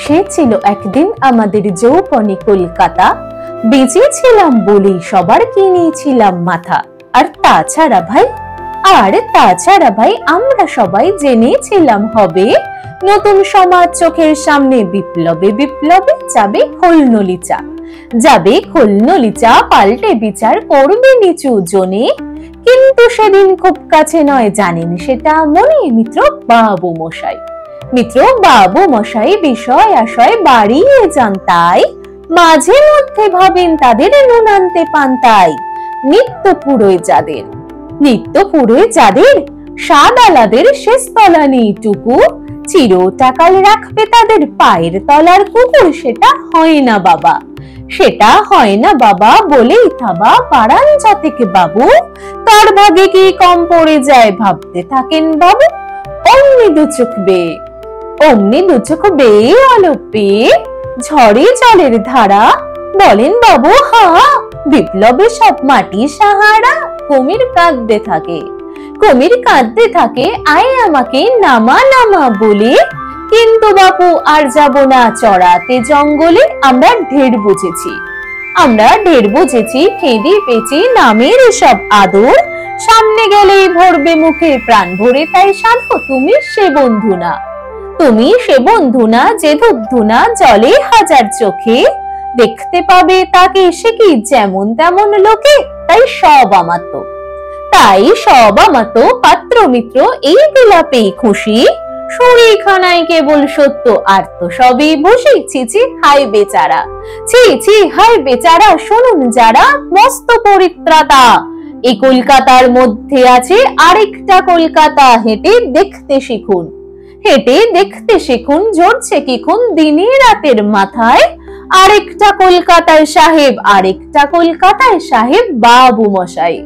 সে ছিল একদিন আমাদের যৌবনে কলকাতা, বেঁচেছিলাম বলেই সবার কিনেছিলাম মাথা। আর তাছাড়া ভাই আমরা সবাই জেনেছিলাম হবে নতুন সমাজ চোখের সামনে বিপ্লবে বিপ্লবে যাবে খোলনলিচা পাল্টে বিচার করবে নিচু জনে। কিন্তু সেদিন খুব কাছে নয়, জানেন সেটা মনে মিত্র বাবু মশাই বিষয় আশয় বাড়িয়ে যান, তাই মাঝে মধ্যে ভাবেন তাদের নুন আনতে পান্তাই। নিত্য পুরোয় যাদের সাদালাদের শেষ তলা নেই টুকু, চিরটাকাল রাখবে তাদের পায়ের তলার কুকুর। সেটা হয় না বাবা বলেই থাবা পাড়ান জাতিকে বাবু, তার ভাগে কি কম পড়ে যায় ভাবতে থাকেন বাবু। অমনি দু চোখ বেয়ে আলো পেয়ে ঝড়ে জলের ধারা, বলেন বাবু হা বিপ্লবে সব মাটি সাহারা। কুমির কাঁদতে থাকে আয় আমাকে নামা বলে, কিন্তু বাপু আর যাব না চড়াতে জঙ্গলে। আমরা ঢের বুঝেছি ফেঁদে পেঁচে নামের সব আদর, সামনে গেলেই ভরবে মুখে প্রাণ ভরে তাই সাধো। তুমি সে বন্ধু না যে ধূপ না জলে হাজার চোখে, দেখতে পাবে তাকে সে কি যেমন তেমন লোকে। তাই সব আমাতো পাত্র মিত্র এই বিলাপেই খুশি, শরীরখানায় কেবল সত্য আর তো সবই বসে। ছি হাই বেচারা শুনুন যারা মস্ত পরিত্রাতা, এই কলকাতার মধ্যে আছে আরেকটা কলকাতা, হেঁটে দেখতে শিখুন ঝরছে কিখুন দিনে রাতের মাথায়। আরেকটা কলকাতায় সাহেব বাবু মশাই।